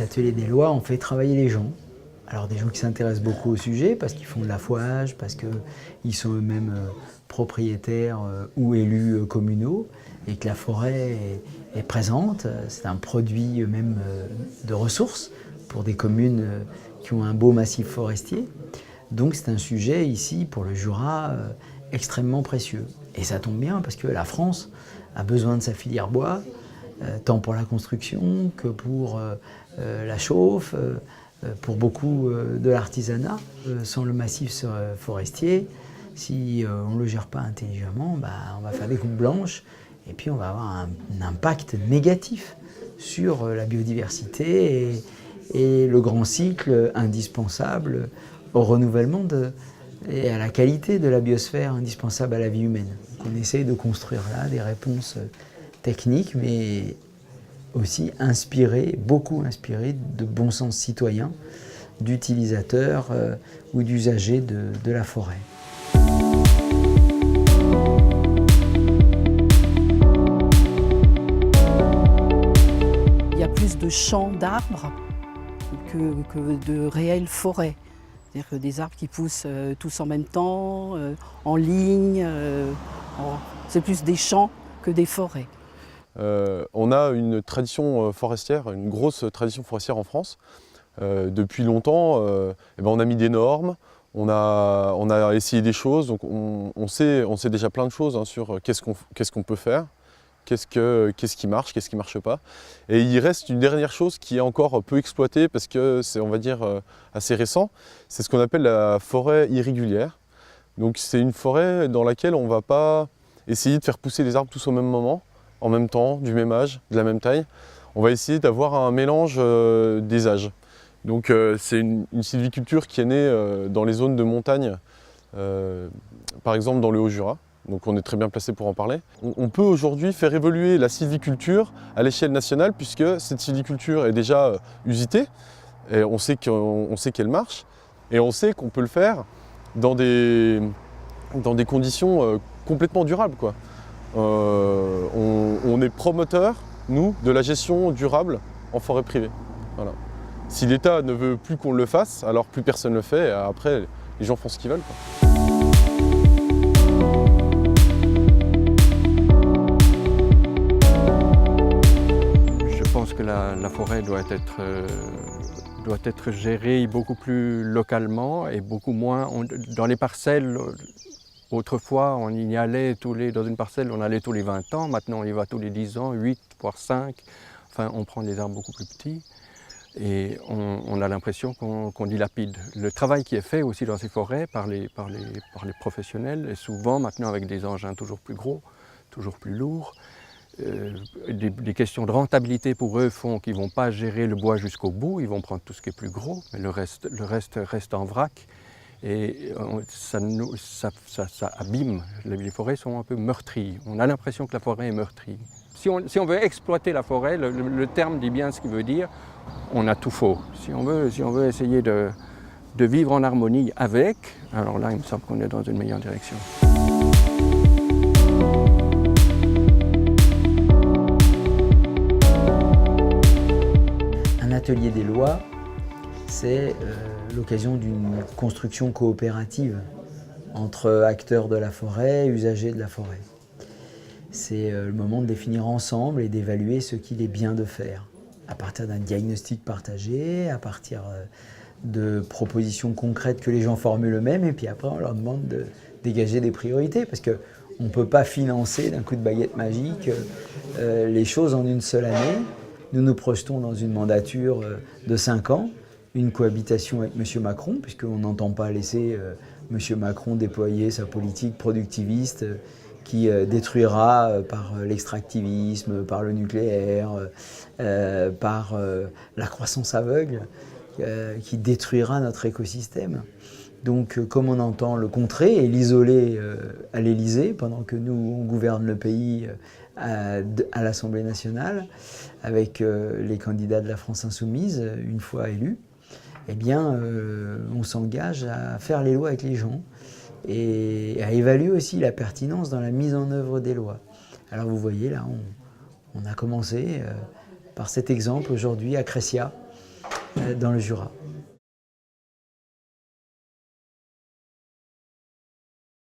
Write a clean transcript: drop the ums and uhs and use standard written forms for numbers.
atelier des lois, on fait travailler les gens. Alors des gens qui s'intéressent beaucoup au sujet parce qu'ils font de l'affouage, parce qu'ils sont eux-mêmes propriétaires ou élus communaux et que la forêt est présente. C'est un produit même de ressources pour des communes qui ont un beau massif forestier. Donc c'est un sujet ici pour le Jura extrêmement précieux. Et ça tombe bien parce que la France a besoin de sa filière bois, tant pour la construction que pour la chauffe, pour beaucoup de l'artisanat. Sans le massif forestier, si on ne le gère pas intelligemment, on va faire des coupes blanches et puis on va avoir un impact négatif sur la biodiversité et le grand cycle indispensable au renouvellement et à la qualité de la biosphère indispensable à la vie humaine. On essaye de construire là des réponses techniques, mais aussi beaucoup inspirées de bon sens citoyen, d'utilisateurs ou d'usagers de la forêt. Il y a plus de champs d'arbres que de réelles forêts. C'est-à-dire que des arbres qui poussent tous en même temps, en ligne. C'est plus des champs que des forêts. On a une tradition forestière, une grosse tradition forestière en France. Depuis longtemps, on a mis des normes, on a essayé des choses, donc on sait déjà plein de choses sur qu'est-ce qu'on peut faire, qu'est-ce qui marche, qu'est-ce qui ne marche pas. Et il reste une dernière chose qui est encore peu exploitée parce que c'est, on va dire, assez récent, c'est ce qu'on appelle la forêt irrégulière. Donc c'est une forêt dans laquelle on ne va pas essayer de faire pousser les arbres tous au même moment, en même temps, du même âge, de la même taille. On va essayer d'avoir un mélange des âges. Donc c'est une sylviculture qui est née dans les zones de montagne, par exemple dans le Haut-Jura. Donc on est très bien placé pour en parler. On peut aujourd'hui faire évoluer la sylviculture à l'échelle nationale puisque cette sylviculture est déjà usitée et on sait qu'elle marche et on sait qu'on peut le faire dans des conditions complètement durables, quoi. On est promoteur, nous, de la gestion durable en forêt privée. Voilà. Si l'État ne veut plus qu'on le fasse, alors plus personne ne le fait et après les gens font ce qu'ils veulent, quoi. Je pense que la forêt doit être gérée beaucoup plus localement et beaucoup moins dans les parcelles. Autrefois, on y allait dans une parcelle, on allait tous les 20 ans. Maintenant, on y va tous les 10 ans, 8, voire 5. Enfin, on prend des arbres beaucoup plus petits et on a l'impression qu'on dilapide. Le travail qui est fait aussi dans ces forêts par les professionnels est souvent maintenant avec des engins toujours plus gros, toujours plus lourds. Des questions de rentabilité pour eux font qu'ils ne vont pas gérer le bois jusqu'au bout, ils vont prendre tout ce qui est plus gros, mais le reste reste en vrac. Et ça abîme. Les forêts sont un peu meurtries. On a l'impression que la forêt est meurtrie. Si on veut exploiter la forêt, le terme dit bien ce qu'il veut dire, on a tout faux. Si on veut essayer de vivre en harmonie avec, alors là, il me semble qu'on est dans une meilleure direction. Un atelier des lois, c'est l'occasion d'une construction coopérative entre acteurs de la forêt et usagers de la forêt. C'est le moment de définir ensemble et d'évaluer ce qu'il est bien de faire, à partir d'un diagnostic partagé, à partir de propositions concrètes que les gens formulent eux-mêmes, et puis après on leur demande de dégager des priorités, parce qu'on ne peut pas financer d'un coup de baguette magique les choses en une seule année. Nous nous projetons dans une mandature de 5 ans, une cohabitation avec M. Macron, puisqu'on n'entend pas laisser M. Macron déployer sa politique productiviste qui détruira par l'extractivisme, par le nucléaire, par la croissance aveugle, qui détruira notre écosystème. Donc comme on entend le contrer et l'isoler à l'Élysée, pendant que nous, on gouverne le pays à l'Assemblée nationale, avec les candidats de la France insoumise, une fois élus, eh bien, on s'engage à faire les lois avec les gens et à évaluer aussi la pertinence dans la mise en œuvre des lois. Alors vous voyez, là, on a commencé par cet exemple aujourd'hui à Crescia, dans le Jura.